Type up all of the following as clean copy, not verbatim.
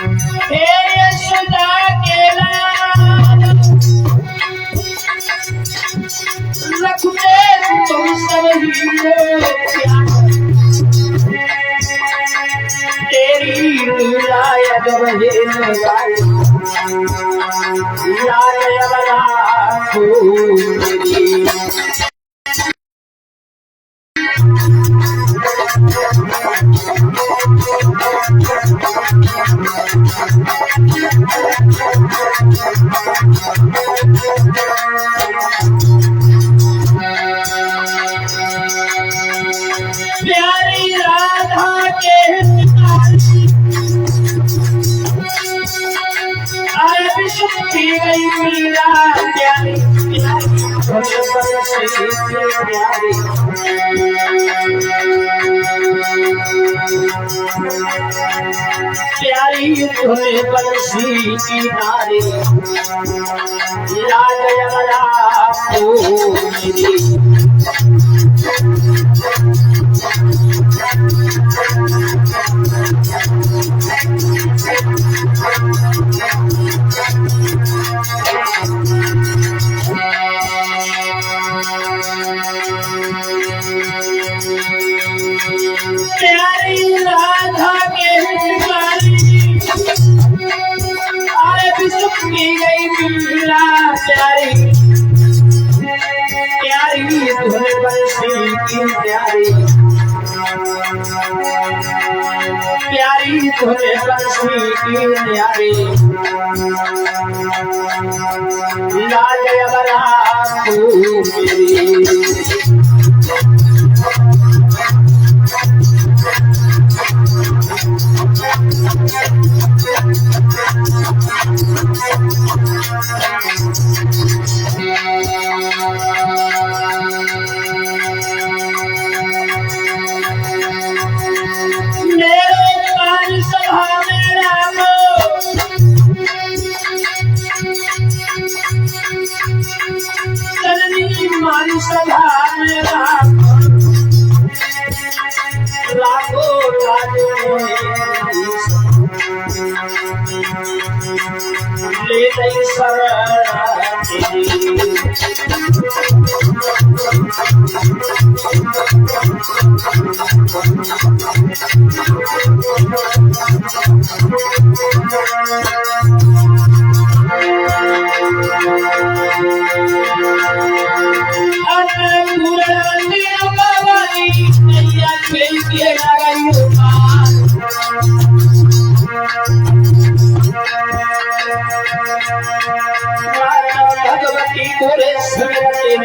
हे यशोदा केला रखते तुम सब हीरे तेरी लीलाय जब हे लाय वाला प्यारी राधा के विश्व की गई मीरा प्यारी प्यारी तुम्हें बंसी की नारी लाल वाला प्यारी राधा के की गई मीरा प्यारी प्यारी तुम्हें बंसी की प्यारी प्यारी तुम्हें बंसी की प्यारी लाल वाला मेरी मारी सभा में लाखों राजों ले गई भगवती पूरे स्मृति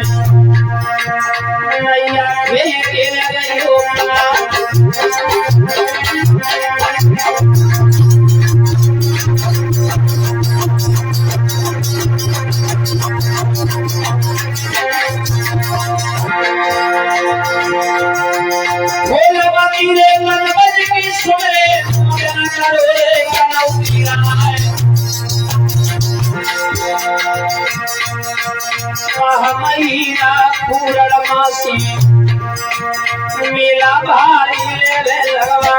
नैया भेज के लगी रे मन बज की सुमरे पूजन करो रे कनौती राय महीना पूरण मासी मेला भारी ले लगवा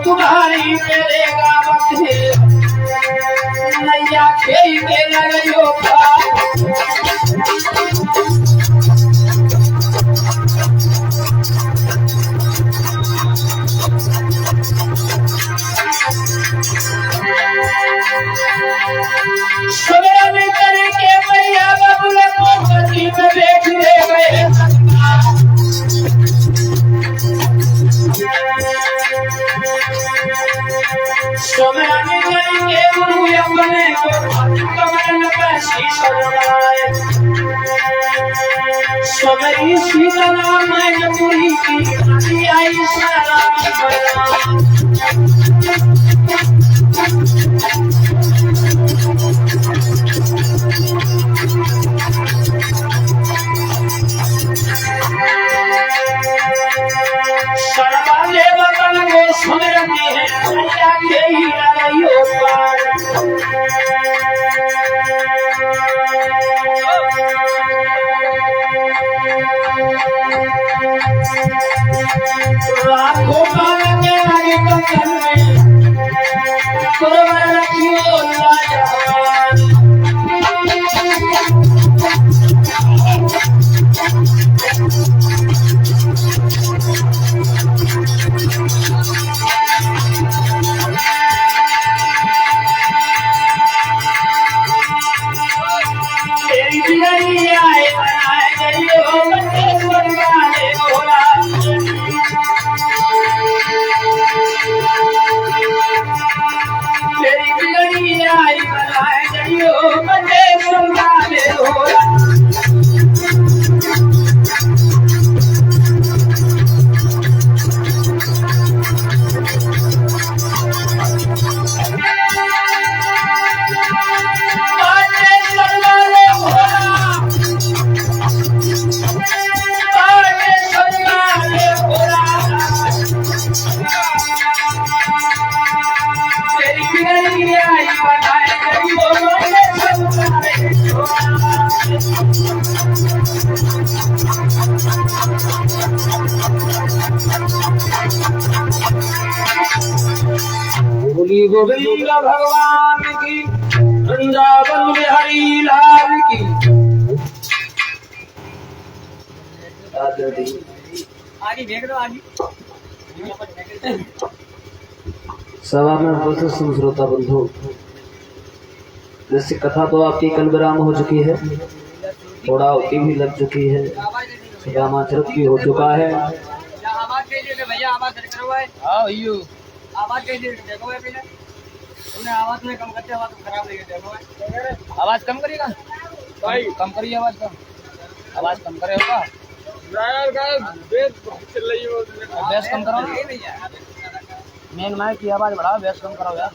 तुम्हारी मेरे गावत है नैया खेल के लगो सवेरा में करे के मैया बबुल को गति में बैठ ले गए सवेरा में करे के मुझे अपने को कमल में शीश लगाए सवेरी सीता नाम है पूरी की आई सलाम यही लगाइयो पार लाखों काल के आगे कंगन में कुर्बान रखियो लाजवान तेरी बिगड़ी आए बनाए गई हो बच्चे बनवाने बोला तेरी बिगड़ी आई बनाए गई हो बच्चे बनवाने बोला बोली गोविंद भगवान की वृंदावन बिहारी लाल की आगे देख लो आगे सभा में उपस्थित श्रोता बंधु, जैसे कथा तो आपकी कल विराम हो चुकी है, थोड़ा होती भी लग चुकी है, सुदामाचरित भी हो चुका है। आवाज कैसे भैया आवाज करो है। हाँ भैया आवाज कैसे देखो है पहले तुमने आवाज में कम करते आवाज खराब लगे देखो आवाज कम करिएगा भाई कम करिए आवाज कम करे होगा बेस कम करो मेन माइक की आवाज बढ़ाओ बेस कम करो यार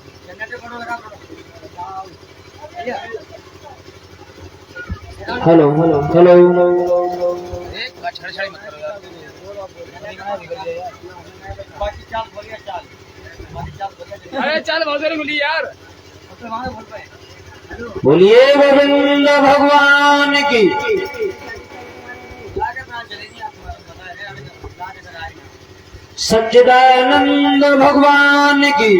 हेलो हेलो हेलो एक छड़छड़ी मत करो यार बाकी चाल बोलिए चाल अरे चाल बहुत देर बोली यार बोलिए गोविंद भगवान की सच्चिदानंद भगवान की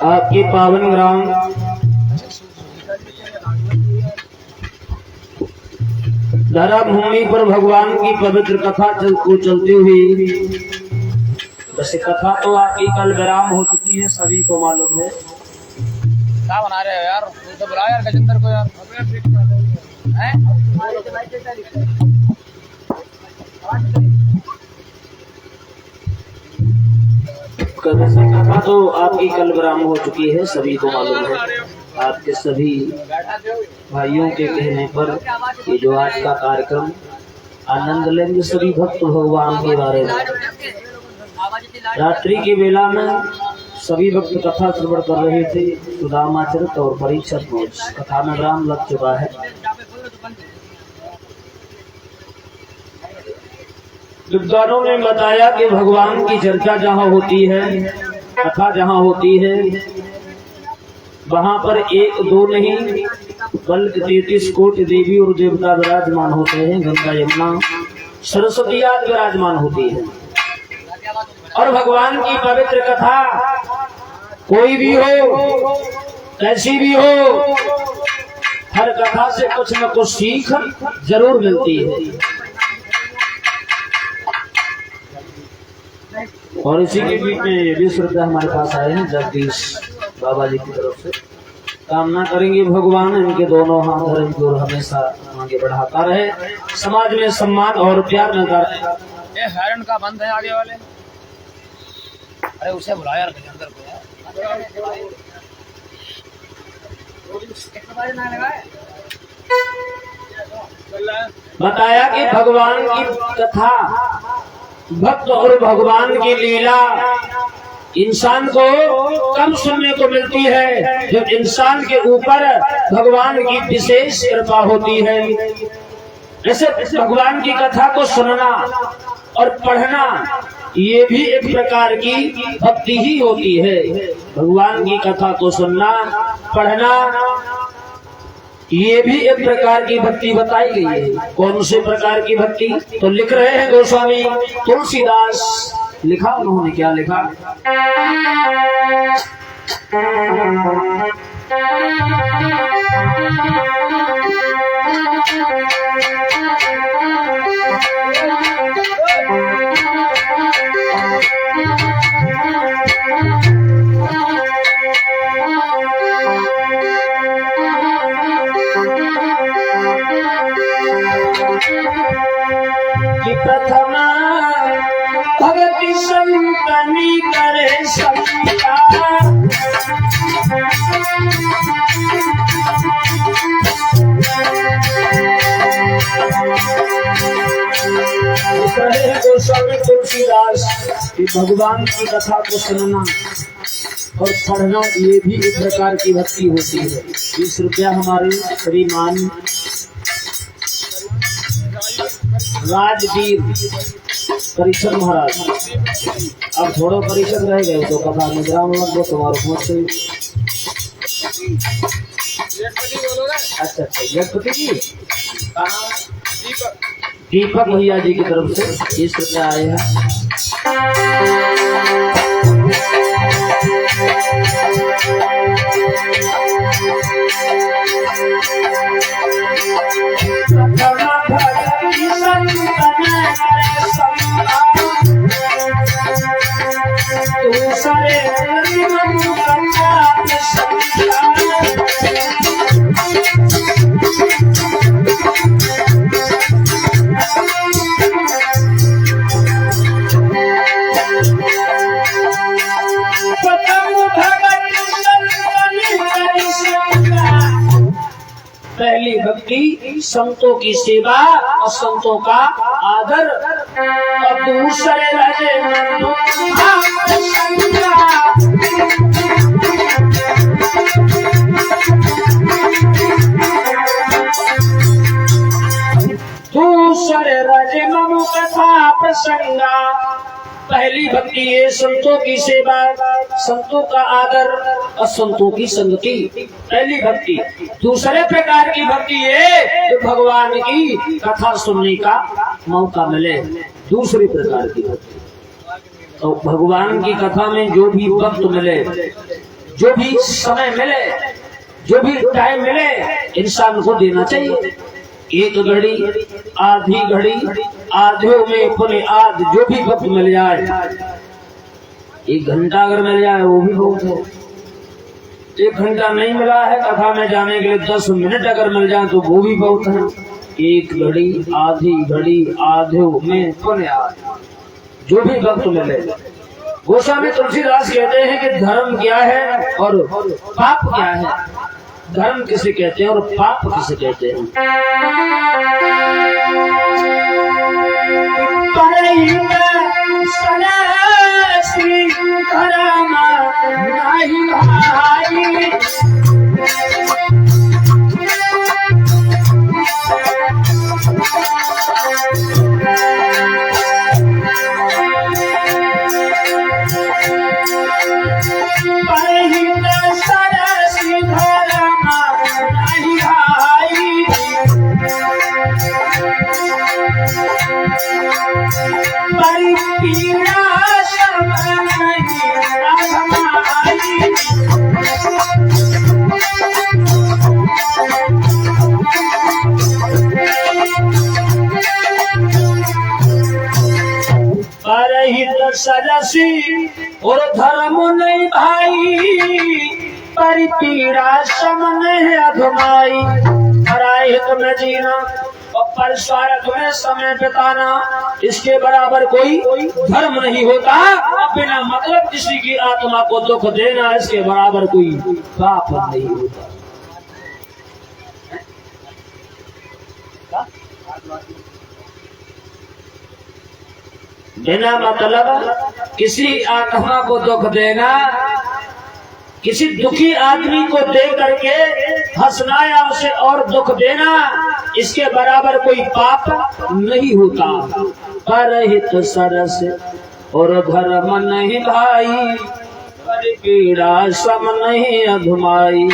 आपकी पावन ग्राम धरा भूमि पर भगवान की पवित्र कथा को चलती हुई, वैसे कथा तो आपकी कल विराम हो चुकी है, सभी को मालूम है। क्या बना रहे हो यार तो बुलाओ यार गजेंद्र को यार हैं कथा तो आपकी कल विराम हो चुकी है, सभी को मालूम है। आपके सभी भाइयों के कहने पर ये जो आज का कार्यक्रम आनंद लेंगे सभी भक्त भगवान के बारे में। रात्रि की वेला में सभी भक्त कथा श्रवण कर रहे थे, सुदामाचरित और परीक्षित कथा में विराम लग चुका है। विद्वानों ने बताया कि भगवान की चर्चा जहाँ होती है, कथा जहाँ होती है, वहाँ पर एक दो नहीं बल्कि 33 कोटि देवी और देवता विराजमान होते हैं। गंगा यमुना सरस्वती आदि विराजमान होती है। और भगवान की पवित्र कथा कोई भी हो, कैसी भी हो, हर कथा से कुछ न कुछ सीख जरूर मिलती है। और इसी के बीच में ये भी श्रद्धा हमारे पास आए हैं जगदीश बाबा जी की तरफ से। कामना करेंगे भगवान इनके दोनों हाथ धर्म की ओर हमेशा आगे बढ़ाता रहे, समाज में सम्मान और प्यार मिलता रहे। ये हरण का बंद है आगे वाले, अरे उसे बुला यार गजेंद्र को यार। बताया कि भगवान की कथा, भक्त और भगवान की लीला इंसान को कम सुनने को मिलती है। जब इंसान के ऊपर भगवान की विशेष कृपा होती है। जैसे भगवान की कथा को सुनना और पढ़ना ये भी एक प्रकार की भक्ति ही होती है। भगवान की कथा को सुनना पढ़ना ये भी एक प्रकार की भक्ति बताई गई है। कौन से प्रकार की भक्ति? तो लिख रहे हैं गोस्वामी तुलसीदास। लिखा उन्होंने, क्या लिखा? कि प्रथमा भगति संतनी करे संता, गोस्वामी तुलसीदास कि भगवान की कथा को सुनना और पढ़ना ये भी एक प्रकार की भक्ति होती है। 20 रुपया हमारे श्रीमान राजवीर परीक्षण महाराज, अब थोड़ा परीक्षण रह गए तो कथा में ग्राम लग दो तुम्हारे पहुंच से। अच्छा जगपति जी, दीपक भैया जी की तरफ से 20 रुपया आए हैं। पहली भक्ति संतों की सेवा और संतों का आदर, और दूसरे राजे दूसरे राजे मनु कथा प्रसंगा। पहली भक्ति है संतों की सेवा, संतों का आदर और संतों की संगति, पहली भक्ति। दूसरे प्रकार की भक्ति है तो भगवान की कथा सुनने का मौका मिले, दूसरी प्रकार की भक्ति। तो भगवान की कथा में जो भी वक्त मिले, जो भी समय मिले, जो भी टाइम मिले, इंसान को देना चाहिए। एक घड़ी, आधी घड़ी, आधे में पुणे आध, जो भी वक्त मिल जाए, 1 घंटा अगर मिल जाए वो भी बहुत है। 1 घंटा नहीं मिला है कथा में जाने के लिए, 10 मिनट अगर मिल जाए तो वो भी बहुत है। 1 घड़ी, आधी घड़ी, आधे में पुणे आध, जो भी वक्त मिले। गोस्वामी तुलसीदास कहते हैं कि धर्म क्या है और पाप क्या है। धर्म किसे कहते हैं और पाप किसे कहते हैं? सरसी और धर्म नहीं भाई, पर पीड़ा समन है अधमाई। पराए हित में जीना और पर स्वार्थ में समय बिताना, इसके बराबर कोई धर्म नहीं होता। बिना मतलब किसी की आत्मा को दुख देना, इसके बराबर कोई पाप नहीं होता। बिना मतलब किसी आत्मा को दुख देना, किसी दुखी आदमी को दे करके हंसना या उसे और दुख देना, इसके बराबर कोई पाप नहीं होता। परहित सरस और धर्म नहीं भाई, पर पीड़ा सम नहीं अधमाई।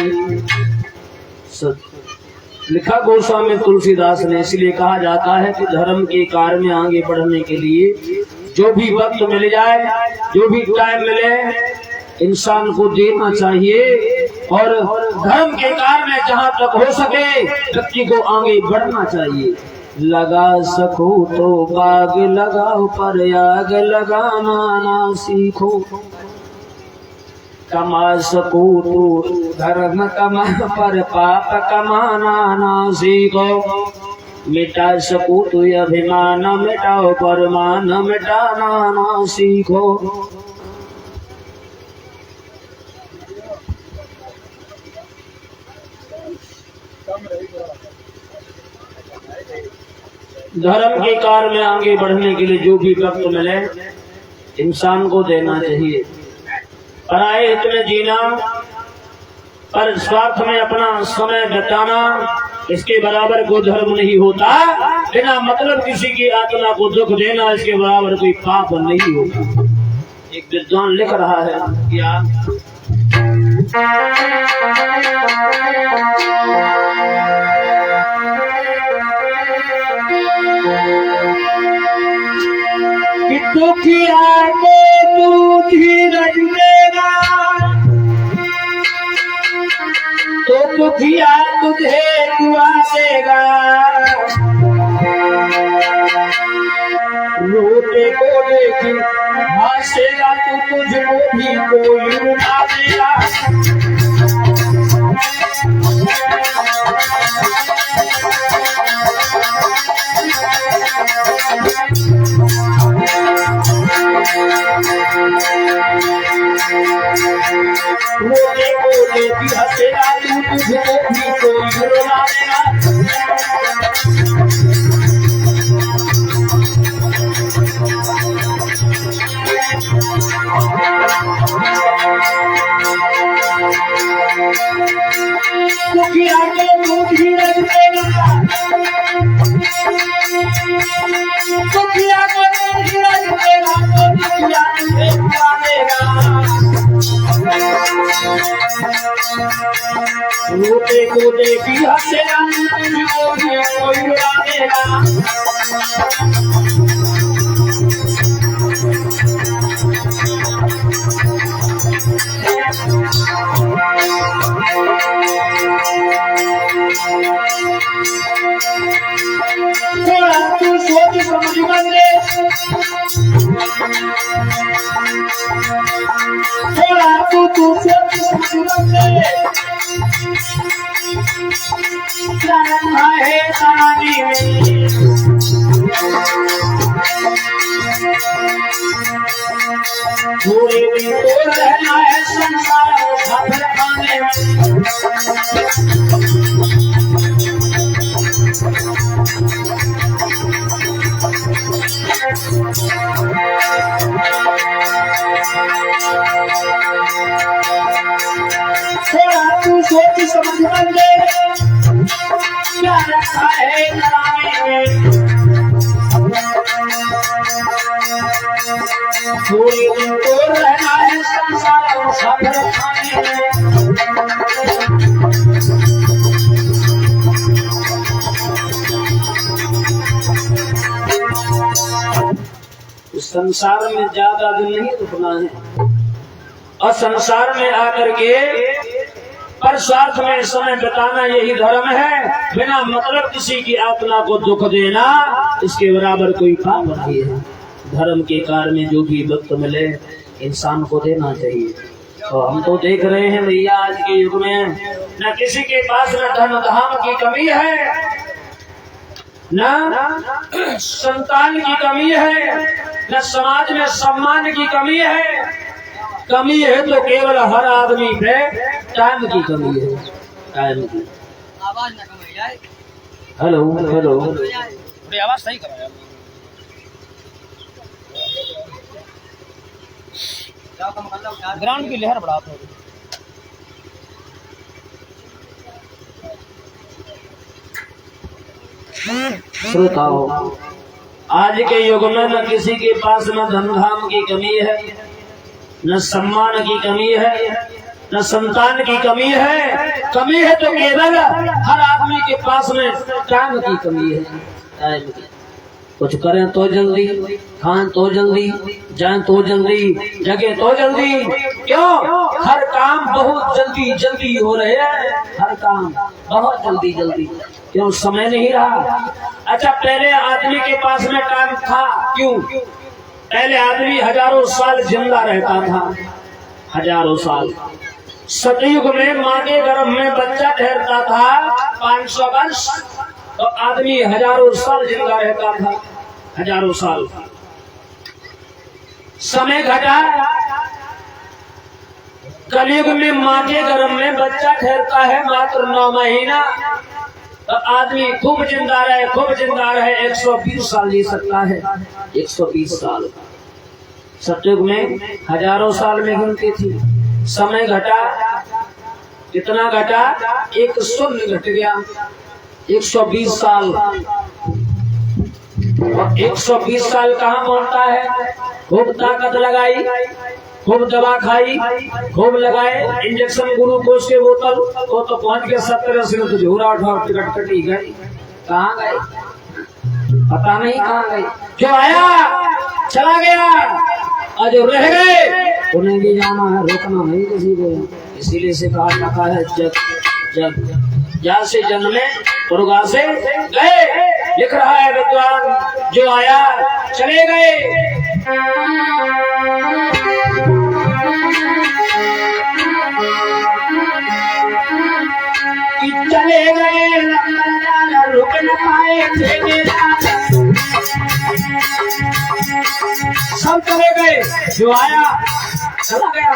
लिखा गोस्वामी तुलसीदास ने। इसलिए कहा जाता है कि धर्म के कार्य में आगे बढ़ने के लिए जो भी वक्त मिल जाए, जो भी टाइम मिले, इंसान को देना चाहिए और धर्म के कार्य में जहाँ तक हो सके व्यक्ति को आगे बढ़ना चाहिए। लगा सको तो बाग लगाओ, पर आग लगाना ना सीखो। कमा सको तो धर्म कमा, पर पाप कमाना ना सीखो। मिटा सको तो अभिमान मिटाओ, पर मान मिटाना ना सीखो। धर्म के कार्य में आगे बढ़ने के लिए जो भी वक्त मिले इंसान को देना चाहिए। पराये हित में जीना, पर स्वार्थ में अपना समय बिताना, इसके बराबर कोई धर्म नहीं होता। बिना मतलब किसी की आत्मा को दुख देना, इसके बराबर कोई पाप नहीं होता। एक विद्वान लिख रहा है क्या कि दुखिया को तू धीरज देगा तो दुखिया तुझे दुआ देगा। रोते को देखी हंसेगा तो तुझको भी कोई रुला देगा। रोते को देखी हंसेगा तो तुझको भी कोई रुला देगा। दुखिया को तू धीरज देगा, दुखिया को तू धीरज देगा तो दुखिया तुझे दुआ देगा। रोते को देखी हंसेगा तुझको भी कोई रुला देगा। थोड़ा तू सोच समझ बंदे, थोड़ा तू सोच समझ बंदे। क्या रखा है कहानी में, थोड़े दिन तो रहना है संसार खाने में। थोड़ा तू सोच समझ बंदे, क्या रखा है कहानी में। थोड़े दिन तो रहना है संसार सागर खाने में। संसार में ज्यादा दिन नहीं रुकना है और संसार में आकर के पर स्वार्थ में समय बिताना यही धर्म है। बिना मतलब किसी की आत्मा को दुख देना, इसके बराबर कोई पाप नहीं है। धर्म के कार्य में जो भी वक्त मिले इंसान को देना चाहिए। और हम तो देख रहे हैं भैया आज के युग में न किसी के पास न धन धाम की कमी है, न संतान की कमी है, न समाज में सम्मान की कमी है। कमी है तो केवल हर आदमी पे टाइम की कमी है, टाइम की। आवाज ना कम जाए। हेलो हेलो, आवाज सही करो यार। ग्राउंड की लहर बढ़ा दो। श्रोताओ, आज के युग में न किसी के पास न धन धाम की कमी है, न सम्मान की कमी है, न संतान की कमी है। कमी है तो केवल हर आदमी के पास में टाइम की कमी है। टाइम की, कुछ करें तो जल्दी, खाएं तो जल्दी, जाएं तो जल्दी, जगे तो जल्दी। क्यों? हर काम बहुत जल्दी जल्दी हो रहे हैं, हर काम बहुत जल्दी जल्दी। क्यों? समय नहीं रहा। अच्छा, पहले आदमी के पास में टाइम था। क्यों? पहले आदमी हजारों साल जिंदा रहता था, हजारों साल। सतयुग में माँ के गर्भ में बच्चा ठहरता था 500 वर्ष, तो आदमी हजारों साल जिंदा रहता था, हजारों साल। समय घटा, कलयुग में माँ के गर्भ में बच्चा ठहरता है मात्र 9 महीना, तो आदमी खूब जिंदा रहे, खूब जिंदा रहे, 120 साल जी सकता है, 120 साल। सतयुग में हजारों साल में गिनती थी। समय घटा, कितना घटा? एक शून्य घट गया, 120 साल। और 120 साल कहाँ पहुंचता है? खूब ताकत लगाई, खूब दवा खाई, खूब लगाए इंजेक्शन, ग्लूकोज के बोतल, वो तो पहुंच गया 70-80 में। तो झूरा उठा, टिकट कटी गई। कहाँ गए? पता नहीं कहाँ गए। जो आया चला गया, और जो रह गए उन्हें भी जाना है, रोकना नहीं किसी को। इसीलिए से कहा रखा है, जग जग जा से जन्मे पुरगा से गए। लिख रहा है विद्वान, जो आया चले गए। कि चले गए रुक न पाए थे, सब चले गए। जो आया चला गया,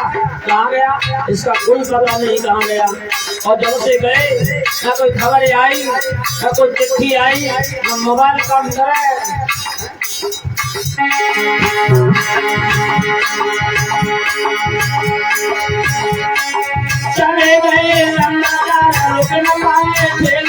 कहाँ गया इसका कोई पता नहीं कहाँ गया। और जब से गए न कोई खबर आई, न कोई चिट्ठी आई, न मोबाइल काम करे। चले गए रुक न पाए थे,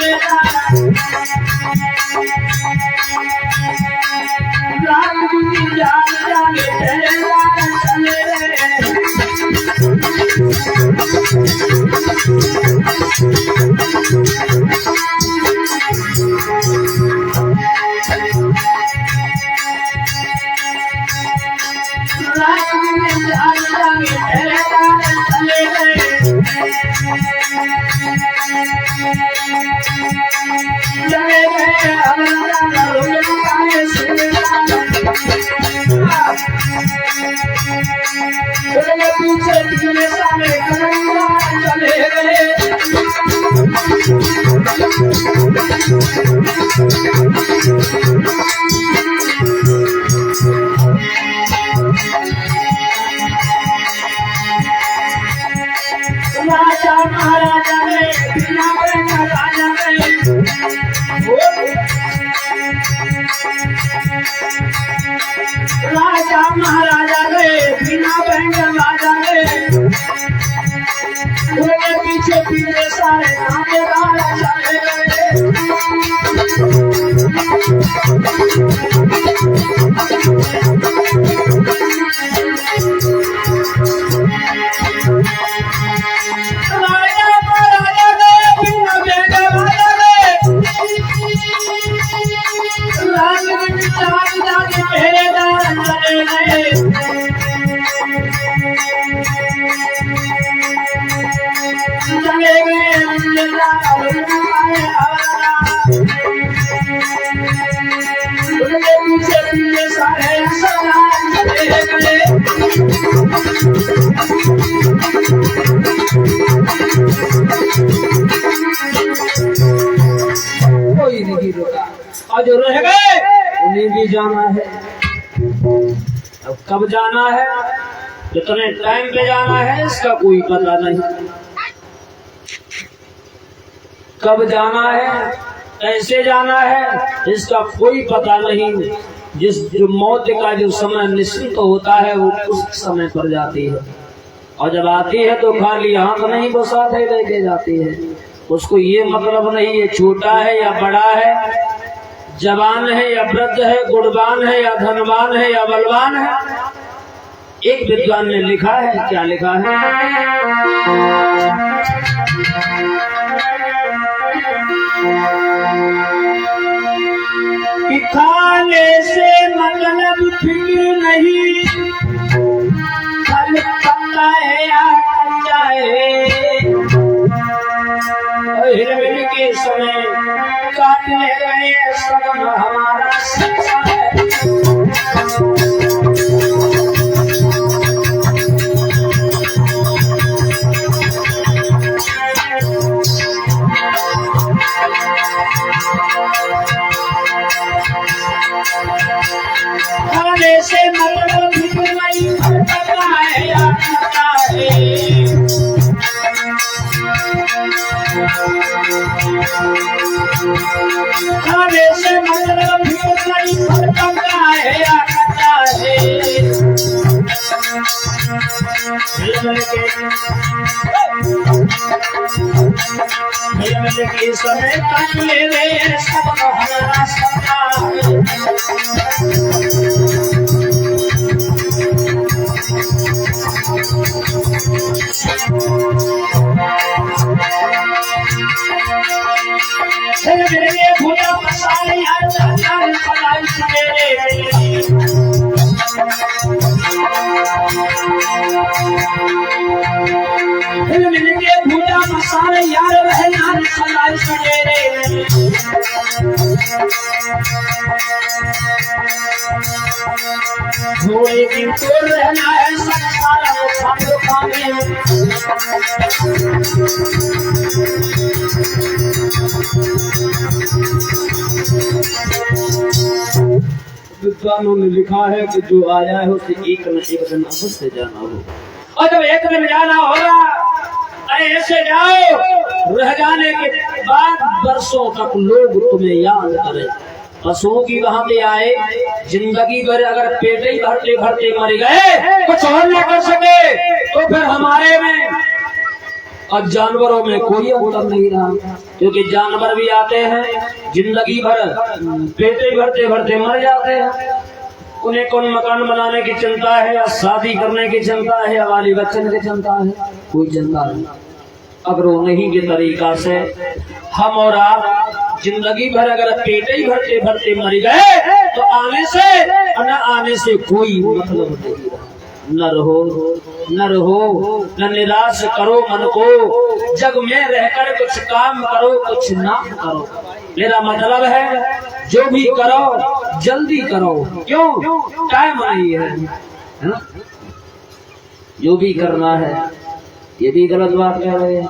पीछे पिछले साले चले गए। राजा महाराजा ने बिना बहना राजा ने, राजा महाराजा ने बिना बहना राजा ने, उनके पीछे पीछे सारे नामेदार चले गए। कोई नहीं रुका, और जो रह गए उन्हें भी जाना है। अब कब जाना है, कितने टाइम पे जाना है, इसका कोई पता नहीं। कब जाना है, कैसे जाना है, इसका कोई पता नहीं। जो मौत का जो समय निश्चित होता है वो उस समय पर जाती है, और जब आती है तो खाली हाथ नहीं वो साथ ही लेके जाती है। उसको ये मतलब नहीं ये छोटा है या बड़ा है, जवान है या वृद्ध है, गुणवान है या धनवान है या बलवान है। एक विद्वान ने लिखा है, क्या लिखा है? कि खाने से मतलब फिक्र नहीं, फल पक्का है या कच्चा है। हिरमिल के समय काटने गए सब हमारा सच्चा है। खाने से मतलब फिक्र नहीं, फल पक्का है या कच्चा है। खाने से मतलब फिक्र नहीं, फल पक्का है या कच्चा है। हिरमिल के समय काट ले रे सब हमारा सपना है। मेरे भूला मसाले यार पलाई मेरे भूला मसाले यार रहना पलाई सवेरे। थोड़े दिन तो रहना है संसार खाने। विद्वानों ने लिखा है कि जो आया है उसे एक न एक दिन अवश्य जाना हो, और जब एक दिन जाना होगा, अरे ऐसे जाओ रह जाने के बाद वर्षों तक लोग तुम्हें याद करें। पशुओं की वहां पे आए, जिंदगी भर अगर पेट ही भरते भरते मर गए, कुछ और न कर सके, तो फिर हमारे में और जानवरों में कोई अंतर नहीं रहा। क्योंकि जानवर भी आते हैं, जिंदगी भर पेट ही भरते भरते मर जाते हैं। उन्हें कौन मकान बनाने की चिंता है, या शादी करने की चिंता है, या वाली बच्चन की चिंता है, कोई चिंता नहीं। अगर उन्हीं के तरीका से हम और आप जिंदगी भर अगर पेट ही भरते भरते मर गए, तो आने से न आने से कोई मतलब नहीं रहा। न रहो न निराश करो मन को, जग में रहकर कुछ काम करो कुछ ना करो। मेरा मतलब है जो भी करो जल्दी करो, क्यों? टाइम नहीं है ना? जो भी करना है, ये भी गलत बात कह रहे हैं।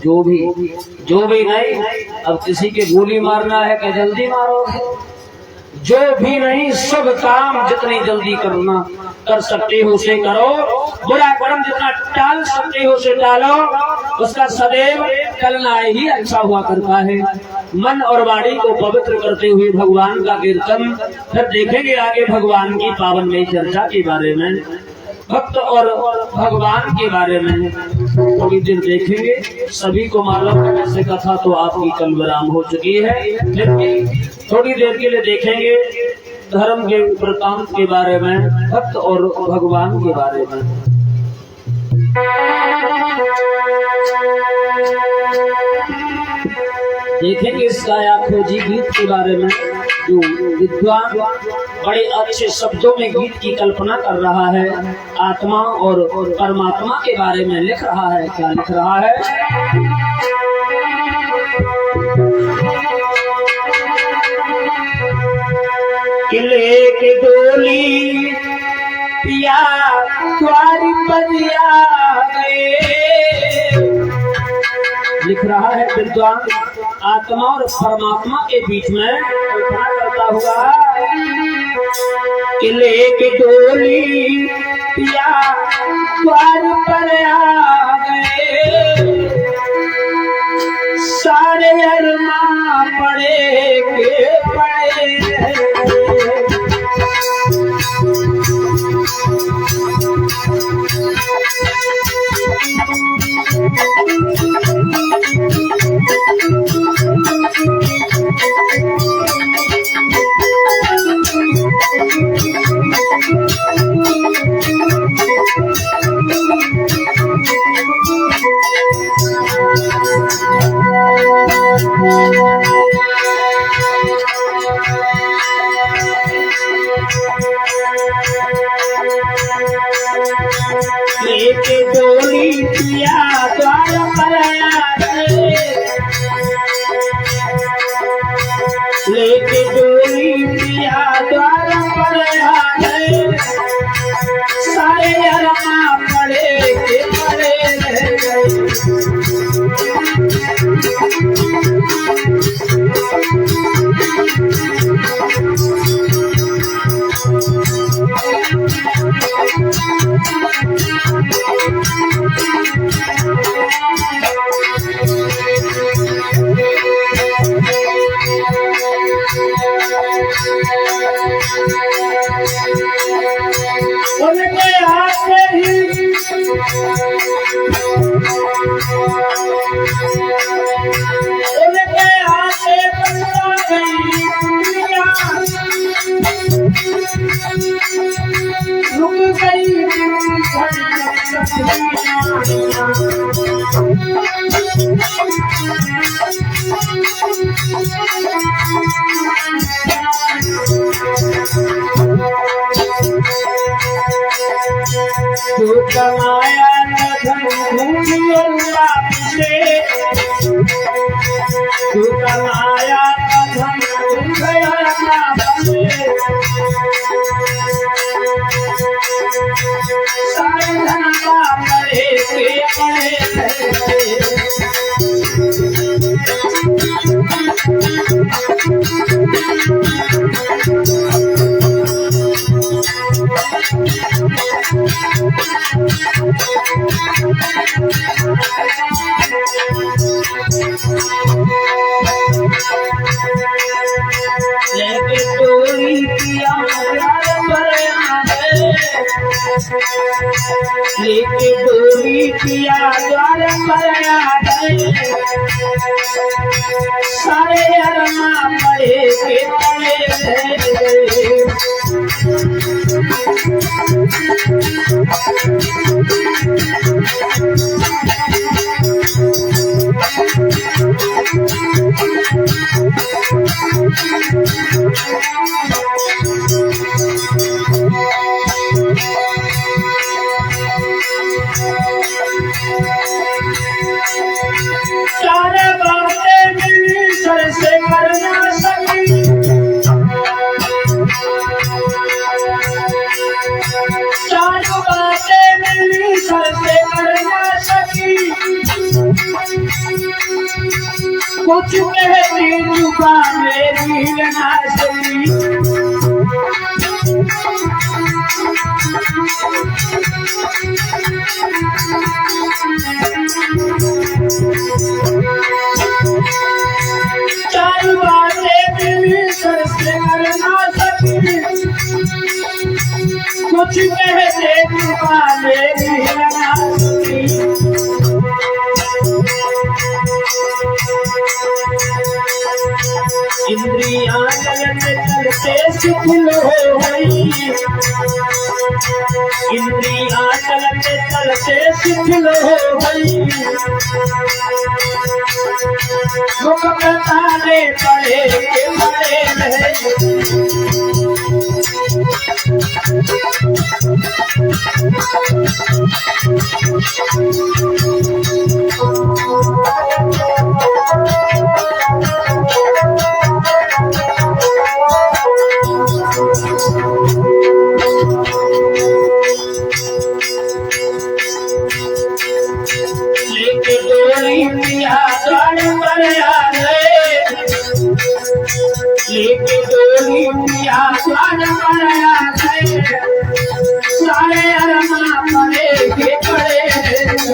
जो भी नहीं, अब किसी के गोली मारना है कि जल्दी मारोगे? जो भी नहीं, सब काम जितनी जल्दी कर सकते हो उसे करो। बुरा कर्म जितना टाल सकते हो उसे टालो। उसका सदैव चलना ही अच्छा हुआ करता है। मन और वाणी को पवित्र करते हुए भगवान का कीर्तन। फिर देखेंगे आगे भगवान की पावन में चर्चा के बारे में, भक्त और भगवान के बारे में थोड़ी देर देखेंगे। सभी को मालूम है वैसे कथा तो आपकी कल विराम हो चुकी है, लेकिन थोड़ी देर के लिए देखेंगे धर्म के वृतांत के बारे में, भक्त और भगवान के बारे में। देखेंगे इस काया खोजी गीत के बारे में, जो विद्वान बड़े अच्छे शब्दों में गीत की कल्पना कर रहा है। आत्मा और परमात्मा के बारे में लिख रहा है। क्या लिख रहा है? किले के डोली पिया द्वारी बजिया गए। लिख रहा है विद्वान आत्मा और परमात्मा के बीच में कल्पना करता हुआ। किले के डोली पिया द्वार पर आ गए, सारे अरमा पड़े के पड़े। लेके डोली पिया द्वार पर आ गए, सारे अरमा पड़े के पड़े रह गए। उनके आते ही उनके आते बचा गई दुनिया, रुक गई तू कमाया न धन भूमि अल्लाह से, तू कमाया न धन भूमि अल्लाह से, सारे धन का मरे के मरे लेके डोरी पिया द्वार पर आ गए, लेके डोरी पिया द्वार पर आ गए, सारे अरमा पड़े के पड़े रह गए। चार बातें मिली सर से कर ना सकी, चार बातें मिली सर से कर ना सकी, कुछ कहती जुबान मेरी ना सकी। चार बातें मिली सर से कर ना सकी, कुछ कहते जुबान मेरी ना सकी। इंद्रियां चलते चलते शिथिल हो गई, इंद्रियां चलते चलते शिथिल हो गई, मुख बताने पड़े के पड़े रहे। लेके डोरी पिया द्वार पर आ गए, लेके डोरी पिया द्वार पर आ गए, सारे अरमा पड़े के पड़े रह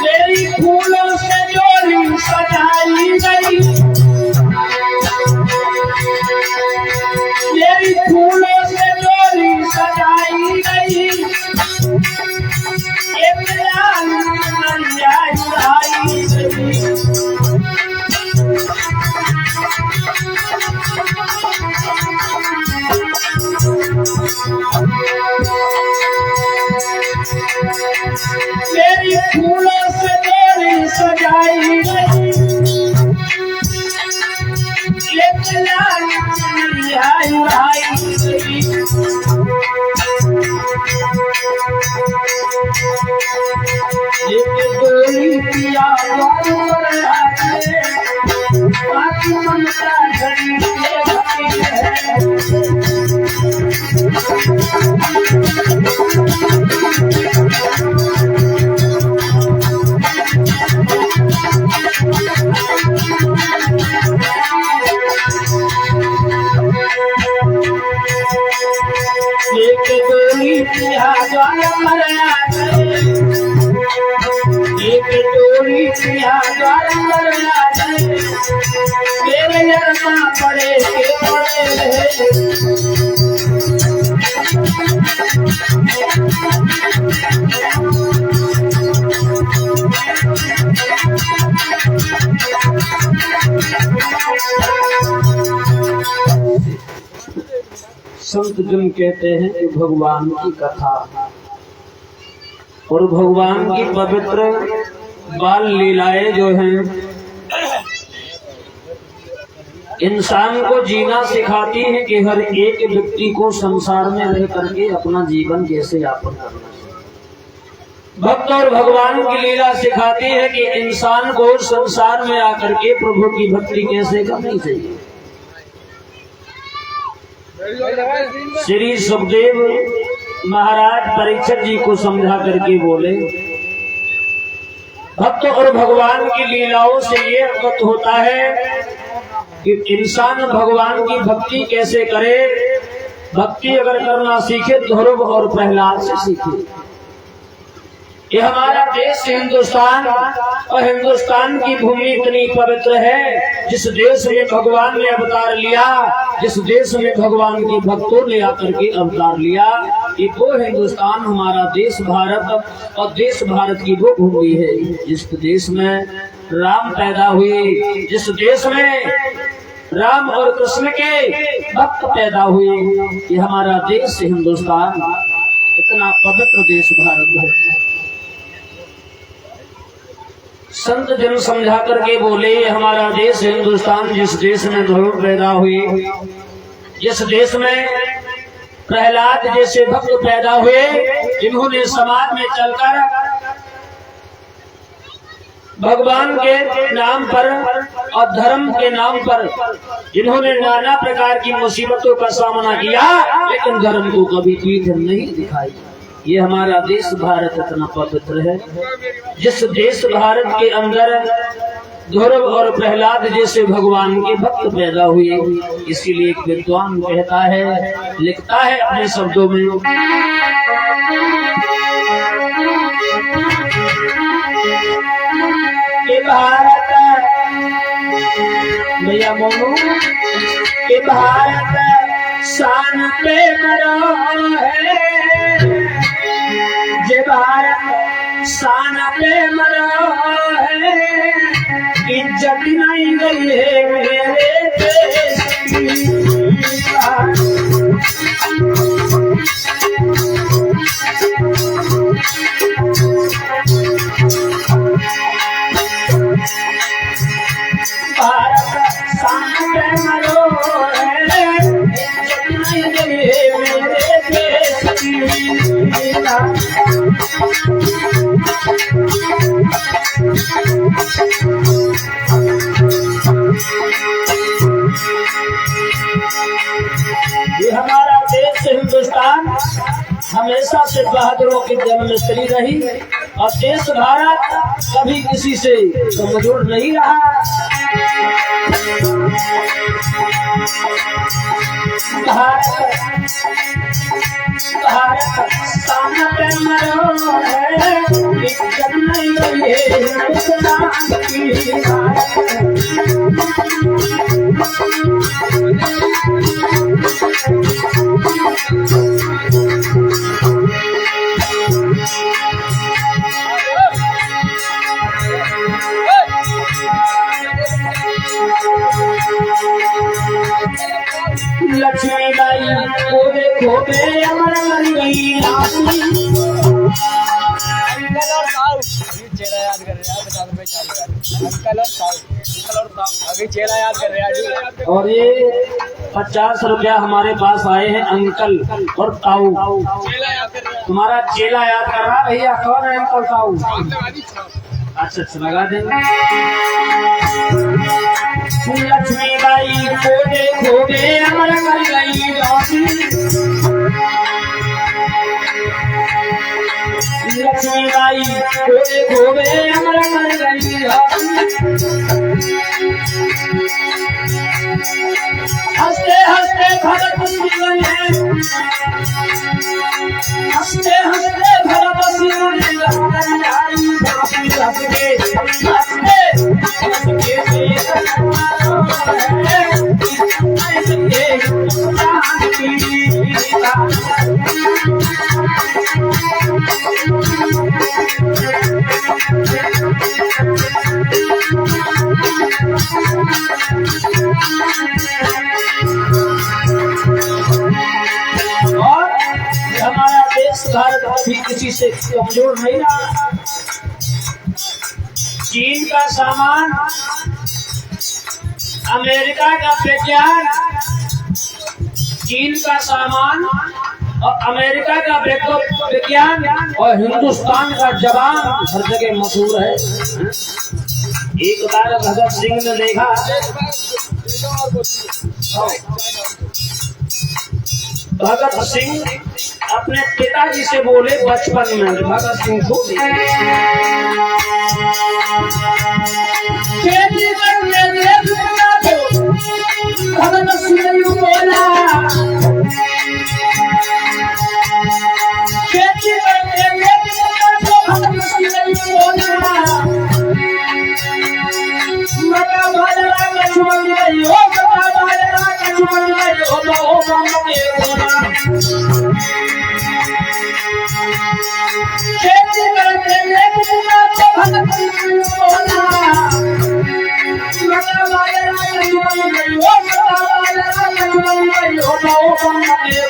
मेरी फूलों से जोड़ी सजाई गई, फूलों से डोली सजाई एक लाल चुनरी उड़ाई एक डोली पिया द्वार आके बाकी ममता घड़ी एक डोली पिया द्वार मरना एक डोली पिया द्वार मरना मेरे यरमा पड़े के पड़े रहे संत जन कहते हैं कि भगवान की कथा और भगवान की पवित्र बाल लीलाएं जो हैं इंसान को जीना सिखाती है कि हर एक व्यक्ति को संसार में रह करके अपना जीवन कैसे यापन करना चाहिए। भक्त और भगवान की लीला सिखाती है कि इंसान को संसार में आकर के प्रभु की भक्ति कैसे करनी चाहिए। श्री सुखदेव महाराज परीक्षित जी को समझा करके बोले, भक्त और भगवान की लीलाओं से ये अवगत होता है कि इंसान भगवान की भक्ति कैसे करे। भक्ति अगर करना सीखे ध्रुव और प्रहलाद से सीखे। ये हमारा देश हिंदुस्तान और हिंदुस्तान की भूमि इतनी पवित्र है, जिस देश में भगवान ने अवतार लिया, जिस देश में भगवान के भक्तों ने आकर के अवतार लिया, ये वो हिंदुस्तान हमारा देश भारत और देश भारत की वो भूमि है जिस देश में राम पैदा हुए, जिस देश में राम और कृष्ण के भक्त पैदा हुए। ये हमारा देश हिंदुस्तान इतना पवित्र देश भारत है। संत जन समझा करके बोले, हमारा देश हिंदुस्तान जिस देश में ध्रुव पैदा हुए, जिस देश में प्रहलाद जैसे भक्त पैदा हुए, जिन्होंने समाज में चलकर भगवान के नाम पर और धर्म के नाम पर जिन्होंने नाना प्रकार की मुसीबतों का सामना किया, लेकिन धर्म को कभी पीठ नहीं दिखाई। ये हमारा देश भारत इतना पवित्र है, जिस देश भारत के अंदर ध्रुव और प्रहलाद जैसे भगवान के भक्त पैदा हुए। इसीलिए एक विद्वान कहता है, लिखता है अपने शब्दों में, कि भारत भैया मोनू कि भारत शान पे मरा है, जे भारत शान पे मरा है, इज्जत नहीं गई है मेरे देश की। भारत शान पे मरो है, इज्जत नहीं गई है मेरे देश की। ये हमारा देश हिंदुस्तान हमेशा से बहादुरों की जन्मस्थली रही और देश भारत कभी किसी से कमजोर नहीं रहा। भारत शान पे मरो है, इज्जत नहीं गई है हिंदुस्तान की। लक्ष्मी बाई को देखो बे अमर मरी चेला याद कर रहे हैं, 50 रुपए चाल लगा अंकल और ताऊ अभी चेला याद कर रहे हैं। और ये 50 रुपया हमारे पास आए हैं अंकल और ताऊ। चेला याद कर रहे हैं। तुम्हारा चेला याद कर रहा है भैया, कौन है अंकल ताऊ? अच्छा लगा देंगे। लक्ष्मीबाई को देखोगे अमर कर गई दासी, लक्ष्मीबाई को देखोगे अमर कर गई दासी। हंसते हंसते भगत सिंह ने, हंसते हंसते भगत सिंह ने हमारा देश भारत अभी किसी से कमजोर नहीं रहा। चीन का सामान, अमेरिका का विज्ञान, चीन का सामान और अमेरिका का विज्ञान और हिंदुस्तान का जवान हर जगह मशहूर है। एक बार भगत सिंह ने देखा, भगत सिंह अपने पिताजी से बोले बचपन में, भगत सिंह को खेती करने दे भगत सिंह बोला, खेती करने दे भगत सिंह बोला, मका बाजरा का चुमन गई हो, मका बाजरा का चुमन गई हो, तो मांगे बोला खेती करने दे भगत सिंह बोला, मका बाजरा का चुमन गई हो, मका बाजरा का चुमन गई हो, तो मांगे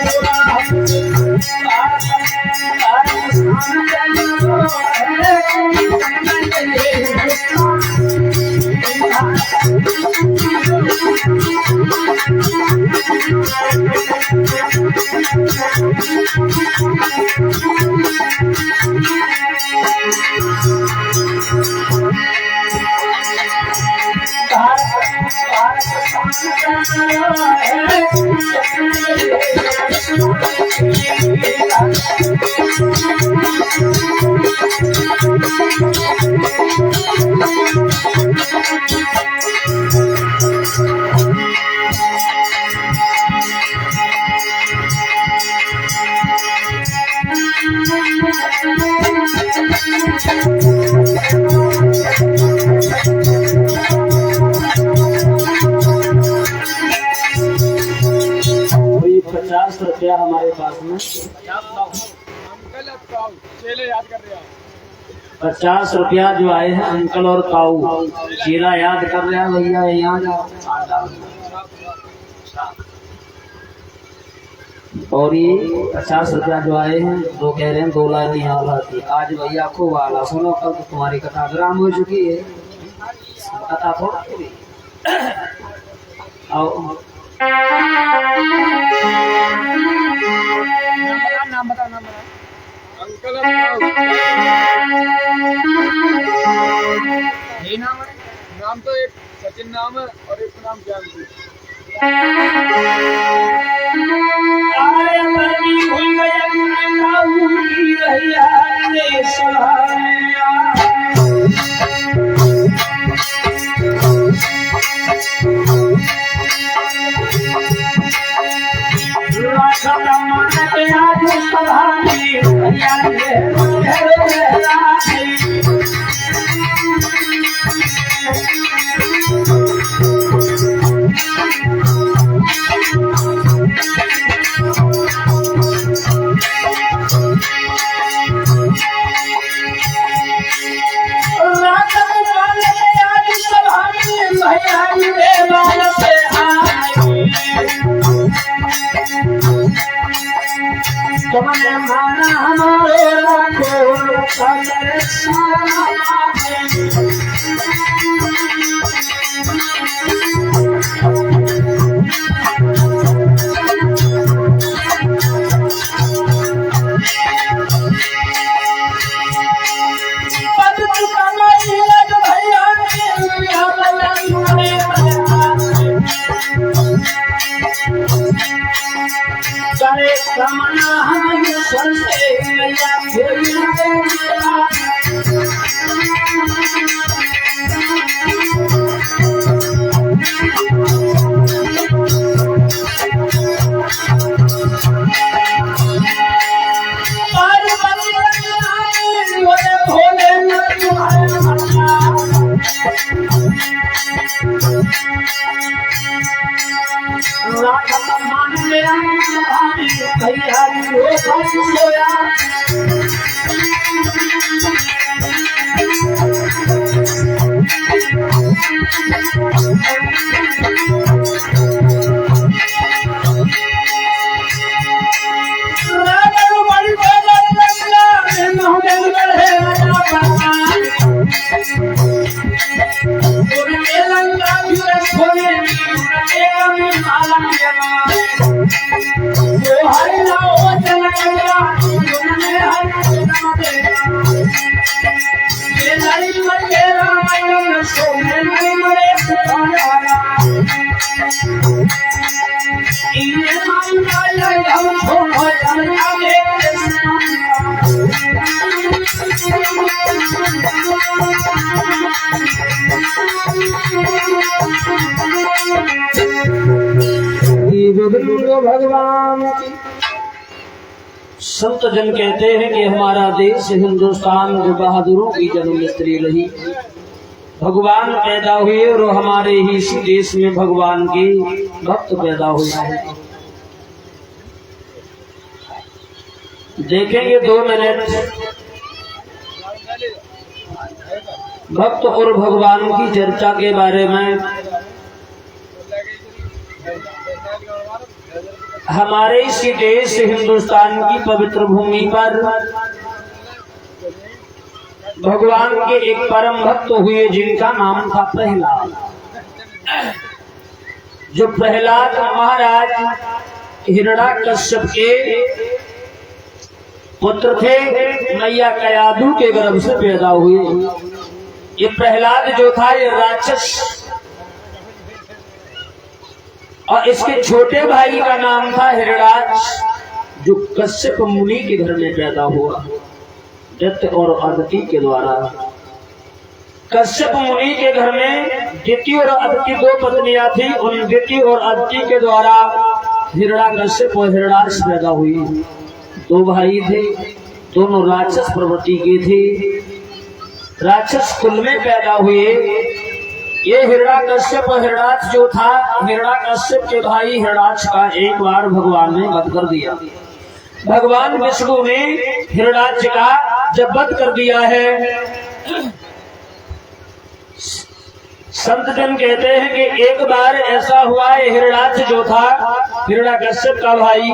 रुपया हमारे पास में, चेले याद कर रहे हैं। 50 रुपया जो आए हैं अंकल और ताऊ, चेला याद कर रहे हैं भैया, यहाँ जाओ। और ये 50 रुपया जो आए हैं, दो कह रहे हैं 2 लाख यहाँ वाला थी। आज भैया खूब वाला सुनो, कल तो तुम्हारी कथा ग्राम हो चुकी है, कथा थोड़ा आओ। नाम बताओ, नाम बताओ अंकल। ये नाम है, नाम तो एक सचिन नाम है और एक नाम जानकी। तमन्ना हम स्वर से मैया कोई भगवान की। संत जन कहते हैं कि हमारा देश हिंदुस्तान जो बहादुरों की जन्मस्थली रही, भगवान पैदा हुए और हमारे ही इसी देश में भगवान के भक्त पैदा हुए हैं। देखेंगे 2 मिनट भक्त और भगवान की चर्चा के बारे में। हमारे इसी देश हिंदुस्तान की पवित्र भूमि पर भगवान के एक परम भक्त हुए जिनका नाम था प्रहलाद। जो प्रहलाद महाराज हिरण्याकश्यप के पुत्र थे, मैया कयाधु के गर्भ से पैदा हुए। ये प्रहलाद जो था ये राक्षस, और इसके छोटे भाई का नाम था हिरण्याक्ष, जो कश्यप मुनि के घर में पैदा हुआ दत्त और अदिति के द्वारा। कश्यप मुनि के घर में दिति और अदिति 2 पत्नियां थी। उन दिति और अदिति के द्वारा हिरण्याकश्यप और हिरण्याक्ष पैदा हुई। 2 भाई थे, दोनों राक्षस प्रवृत्ति के थे, राक्षस कुल में पैदा हुए। ये हिरण्याकश्यप और हिरण्याक्ष जो था, हिरण्याकश्यप के भाई हिरण्याक्ष का एक बार भगवान ने वध कर दिया। भगवान विष्णु ने हिरण्याक्ष का जब वध कर दिया है, संत जन कहते हैं कि एक बार ऐसा हुआ है, हिरण्याक्ष जो था हिरण्याकश्यप का भाई,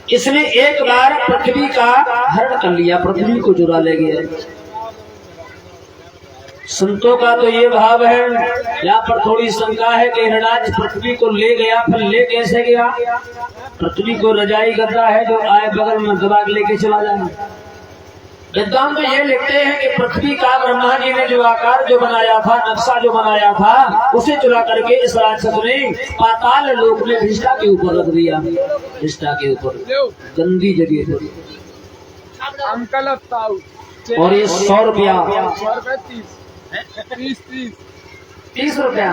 इसने एक बार पृथ्वी का हरण कर लिया, पृथ्वी को चुरा ले गया। संतों का तो ये भाव है, यहाँ पर थोड़ी शंका है कि हिरण्याक्ष पृथ्वी को ले गया, फिर ले कैसे गया? पृथ्वी को रजाई गद्दा है जो आए बगल में दबा के लेके चला जाए। विद्वान तो ये लिखते हैं कि पृथ्वी का ब्रह्मा जी ने जो आकार जो बनाया था, नक्शा जो बनाया था, उसे चुरा करके इस राक्षस ने पाताल लोक में भिष्टा के ऊपर रख दिया। भिष्टा के ऊपर गंदी जगह पर। और ये 100 रुपया 30 रुपया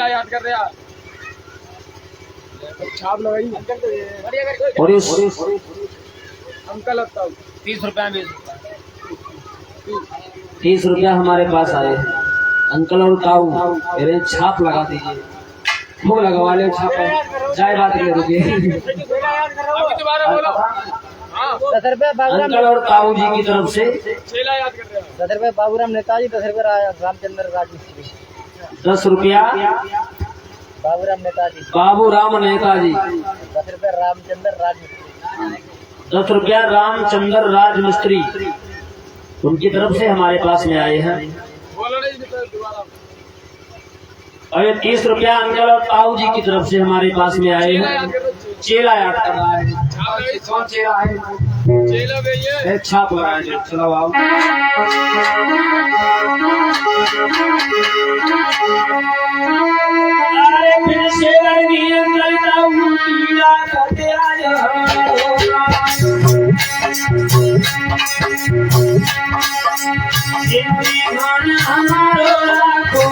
याद कर रहे हैं, छाप लगाई और अंकल 30 रुपया 30 रुपया हमारे पास आए। अंकल और ताऊ मेरे छाप लगा दीजिए, वो लगवा ले छाप, जाए बात ले रुकिए। अंकल और ताऊ जी की तरफ से 10 रुपये बाबूराम नेताजी, 10 रुपये रामचंद्र राजमिस्त्री, 10 रुपया बाबूराम नेताजी, बाबूराम नेताजी, 10 रुपये रामचंद्र राजमिस्त्री, 10 रुपया रामचंद्र राजमिस्त्री, उनकी तरफ से हमारे पास में आए हैं। और ये 30 रुपया अंकल और ताऊ जी की तरफ से हमारे पास में आए हैं। चेला याद कर रहा है, कौन चेला है? छाप रहा है, चलो आओ। अरे फिर चेला नहीं अंकल ताऊ पीला करते आए हमारो राखो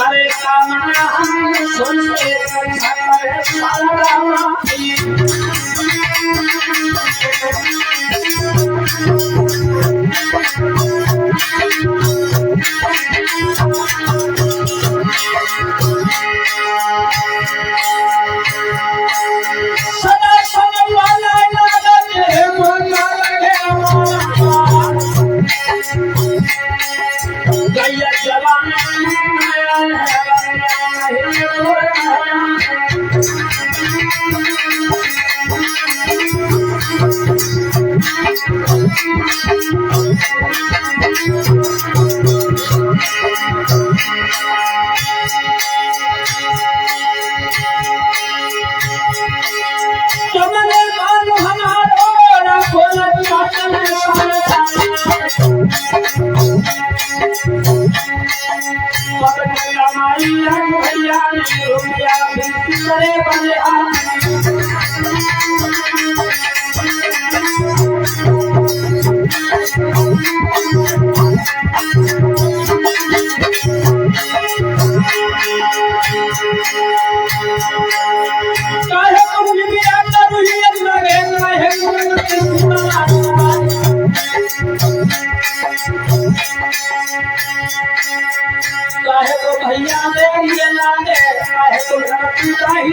करे कामना हम सुनते सदा समय वाला लगे मोना गैया जवान तुमने मानो हमारो रखो भैया रुपया करे बने काहे तो भैया मेरी लागे काहे तो धरती का ही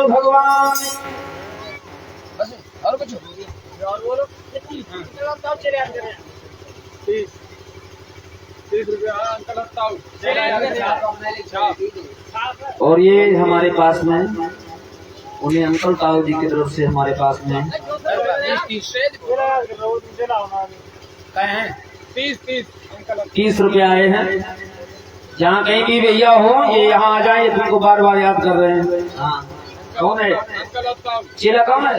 भगवान बस और कुछ और बोलो कितनी चले 30 रुपया अंकल और ये हमारे पास में उन्हें अंकल ताऊ जी की तरफ से हमारे पास में 30 रुपया आए हैं। जहाँ कहीं भी भैया हो ये यहाँ आ जाए, तुमको बार बार याद कर रहे हैं। हाँ कौन है चेला कौन है?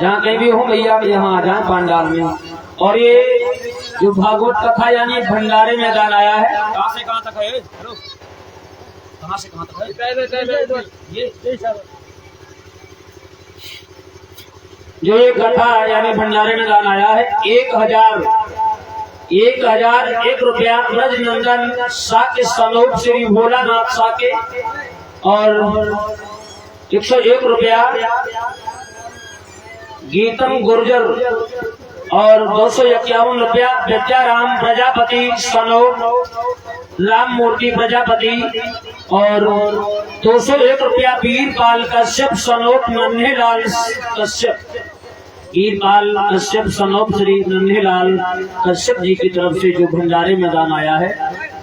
जहाँ कहीं भी हो भैया यहाँ आ जाए पंडाल में। और ये जो भागवत कथा यानी भंडारे में गान आया है, कहाँ से कहाँ तक है? हेलो कहाँ से कहाँ तक है? ये जो ये कथा यानी भंडारे में गान आया है 1001 रुपया ब्रज नंदन साके सनोप श्री भोलानाथ साके, और 101 रुपया गीतम गुर्जर, और 251 रुपया विद्याराम प्रजापति सनोप राम मूर्ति प्रजापति, और 201 रुपया वीरपाल कश्यप सनोप नन्हेलाल कश्यप, वीरपाल कश्यप सनोप श्री नन्हेलाल कश्यप जी की तरफ से जो भंडारे में दान आया है।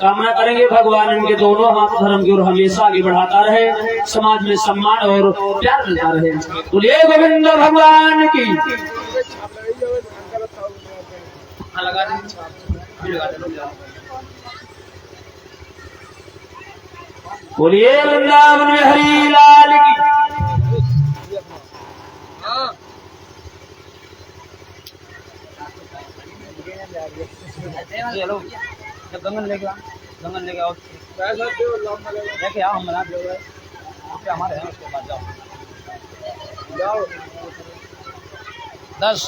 कामना करेंगे भगवान इनके दोनों हाथ धर्म की ओर हमेशा आगे बढ़ाता रहे, समाज में सम्मान और प्यार मिलता रहे। बोलिए गोविंद भगवान की। लगा बोलिए वृंदावन में हरि लाल की। चलो जब गंगन लेके आओ, गंगन लेके आओ, लेके आओ, हम बना दे हमारे हैं, उसके बाद जाओ 10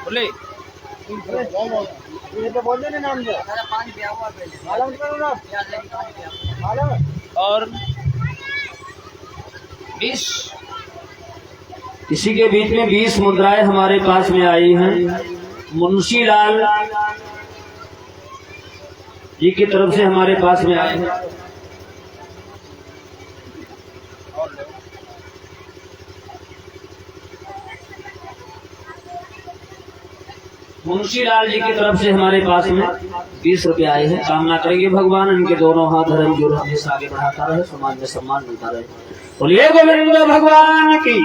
बोले और 20 इसी के बीच में 20 मुद्राएं हमारे पास में आई हैं। मुंशी लाल जी की तरफ से हमारे पास में आए हैं। मुंशी लाल जी की तरफ से हमारे पास में 20 रुपए आए हैं। कामना करेंगे भगवान इनके दोनों हाथ धर्म जो हमेशा आगे बढ़ाता रहे, समाज में सम्मान मिलता रहे। बोलिए गोविंद भगवान की।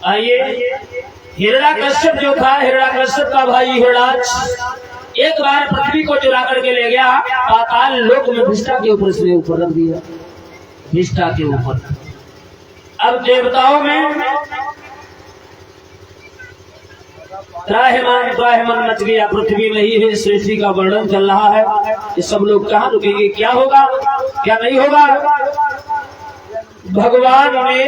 आइए, हिरण्यकश्यप जो था, हिरण्यकश्यप का भाई हिरणाक्ष एक बार पृथ्वी को चुरा करके ले गया पाताल लोक में, भिष्टा के ऊपर इसने ऊपर रख दिया, भिष्टा के ऊपर। अब देवताओं में त्राहिमाम मच गया, पृथ्वी में ही है सृष्टि का वर्णन चल रहा है। ये सब लोग कहाँ रुकेंगे, क्या होगा क्या नहीं होगा। भगवान ने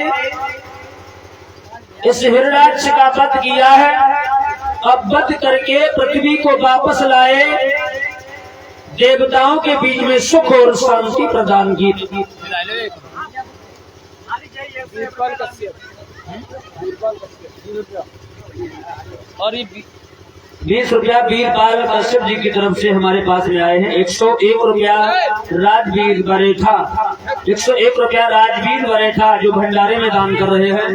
इस हिरण्याक्ष का वध किया है। अब वध करके पृथ्वी को वापस लाए, देवताओं के बीच में सुख और शांति प्रदान की। और ये 20 रुपया वीरपाल कश्यप जी की तरफ से हमारे पास में आए हैं। 101 रुपया राजवीर बरेठा, 101 रुपया राजवीर बरेठा जो भंडारे में दान कर रहे हैं,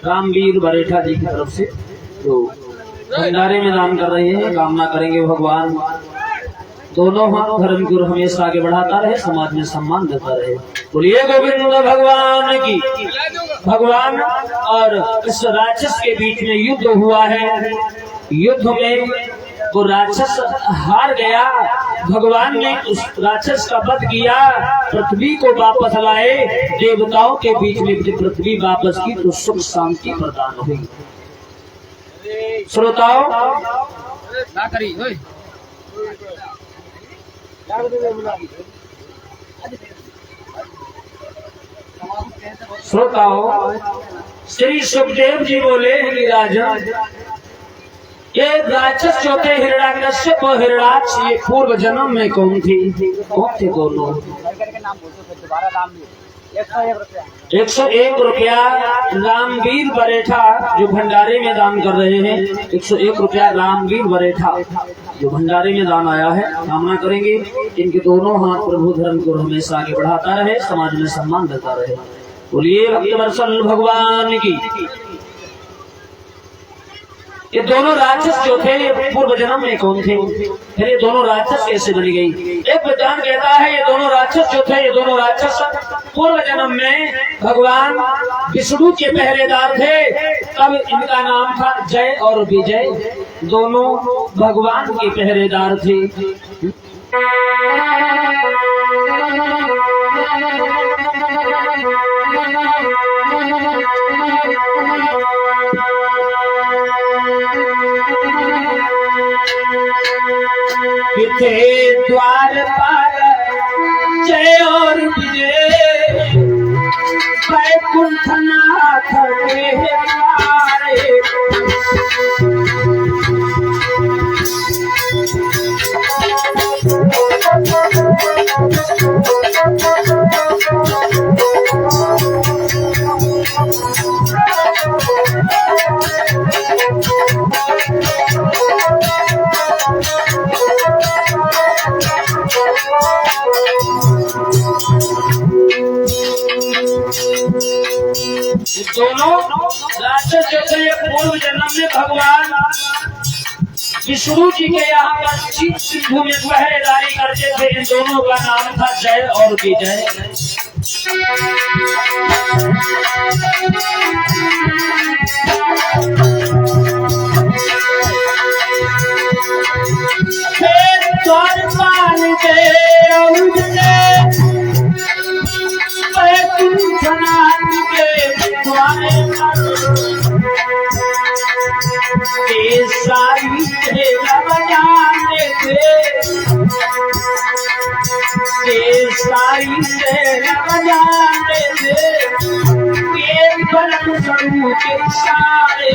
रामवीर बरेठा जी की तरफ से जो भंडारे में दान कर रहे हैं। कामना करेंगे भगवान दोनों हाथ धर्म को हमेशा आगे बढ़ाता रहे, समाज में सम्मान देता रहे। बोलिए गोविंद भगवान की। भगवान और इस राक्षस के बीच में युद्ध हुआ है। युद्ध में वो राक्षस हार गया। भगवान ने उस राक्षस का वध किया, पृथ्वी को वापस लाए, देवताओं के बीच में पृथ्वी वापस की तो सुख शांति प्रदान हुई। श्रोताओं ना करी श्रोताओं, श्री सुखदेव जी बोले कि राजन, ये राक्षस जो थे हिरण्याकश्यप और हिरण्याक्ष, ये पूर्व जन्म में कौन थे दोनों। 101 रुपया रामवीर बरेठा जो भंडारे में दान कर रहे हैं। 101 रुपया रामवीर बरेठा जो भंडारे में दान आया है। कामना करेंगे इनके दोनों हाथ प्रभु धर्म को हमेशा आगे बढ़ाता रहे, समाज में सम्मान देता रहे। बोलिए भक्तवत्सल भगवान की। ये दोनों राक्षस जो थे ये पूर्व जन्म में कौन थे, फिर ये दोनों राक्षस कैसे बनी गई। एक विद्वान कहता है ये दोनों राक्षस जो थे, ये दोनों राक्षस पूर्व जन्म में भगवान विष्णु के पहरेदार थे। तब इनका नाम था जय और विजय, दोनों भगवान के पहरेदार थे। थे द्वारपाल जय और विजय, वैकुंठनाथ के द्वारे। दोनों राक्षस जो थे पूर्व जन्म में भगवान विष्णु जी के यहाँ पर सिंधु में पहरेदारी करते थे। इन दोनों का नाम था जय और विजय। द्वार पाल के बैकुंठनाथ के द्वारे पर सारी तेरा बजाने थे सारी तेरा बजाने थे भरत स्वरूप के सारे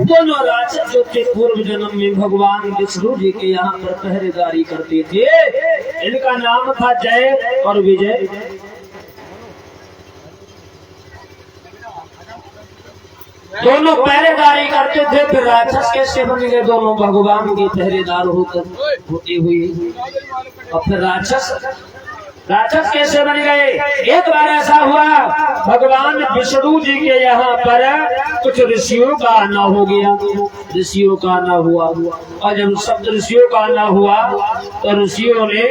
दोनों राक्षस जो थे पूर्व जन्म में भगवान विष्णु जी के यहाँ पर पहरेदारी करते थे। इनका नाम था जय और विजय। दोनों पहरेदारी करते थे। फिर राक्षस कैसे बन गए? दोनों भगवान के पहरेदार होते हुए। और फिर राक्षस कैसे बन गए? एक बार ऐसा हुआ, भगवान विष्णु जी के यहाँ पर कुछ ऋषियों का आना हो गया। ऋषियों का आना हुआ और जब सब ऋषियों का आना हुआ तो ऋषियों ने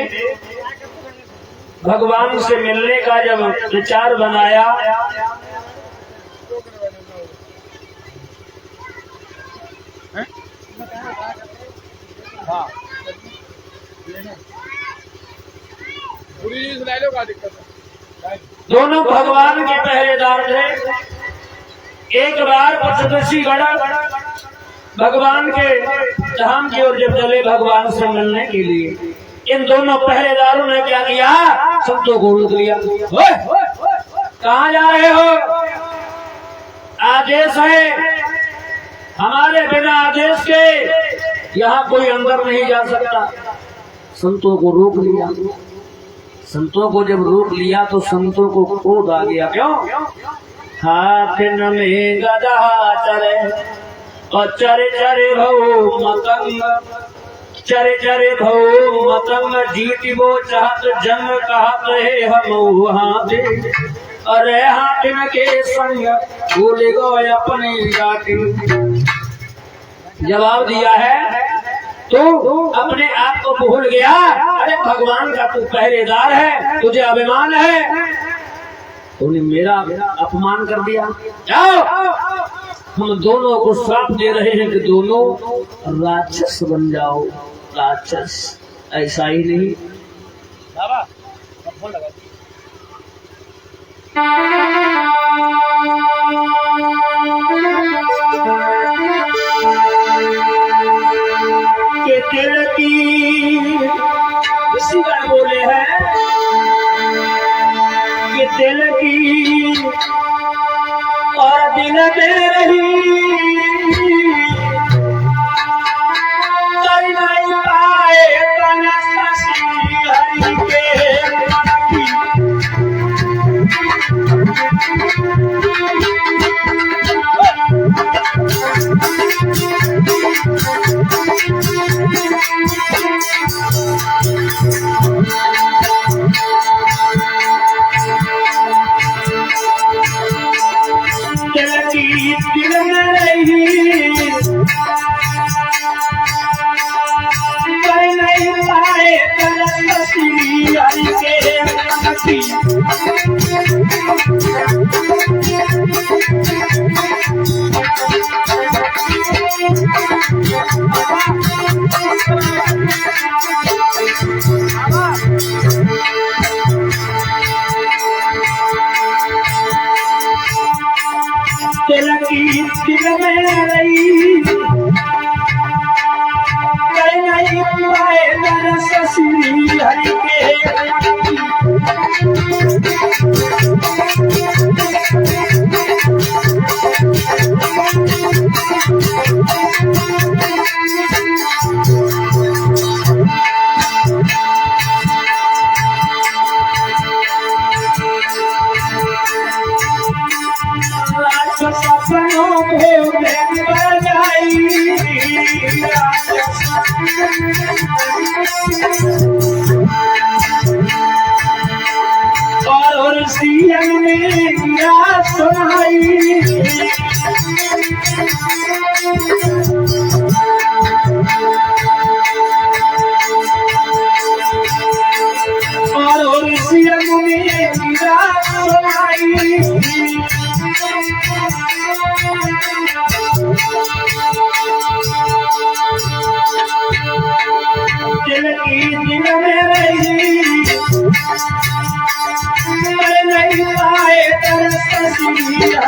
भगवान से मिलने का जब विचार बनाया दोनों भगवान के पहरेदार थे। एक बार कुछ ऋषिगण भगवान के धाम की ओर जब चले भगवान से मिलने के लिए, इन दोनों पहरेदारों ने क्या किया? संतों को रोक लिया। कहाँ जा रहे हो? आदेश है, हमारे बिना आदेश के यहाँ कोई अंदर नहीं जा सकता। संतों को रोक लिया। संतों को जब रोक लिया तो संतों को क्रोध आ गया। क्यों? हाथ में गदा चरे और चरे चरे भव मतंग, चरे चरे भव मतंग, जीत वो चाहत जंग कहत है हम हाथे, अरे हाथिन के संग भूल गए अपने जाति। जवाब दिया है तू अपने आप को भूल गया। अरे भगवान का तू पहरेदार है, तुझे अभिमान है, तूने मेरा अपमान कर दिया। जाओ, हम दोनों को श्राप दे रहे हैं कि दोनों राक्षस बन जाओ। राक्षस ऐसा ही नहीं, के दिल की इसी बार बोले हैं कि दिल की और दिल में रही कर नहीं पाए तन शशि हरि के मन की। दिल में रही कर नहीं पाए तन शशि हरि के मन की। दिल की दिल में रही कर नहीं पाए तन शशि हरि के। सपनों में बजाई और सीएम में क्या सुनाई। रात आई दिल की दिल में रही मैं नहीं पाए तरस तस्वीर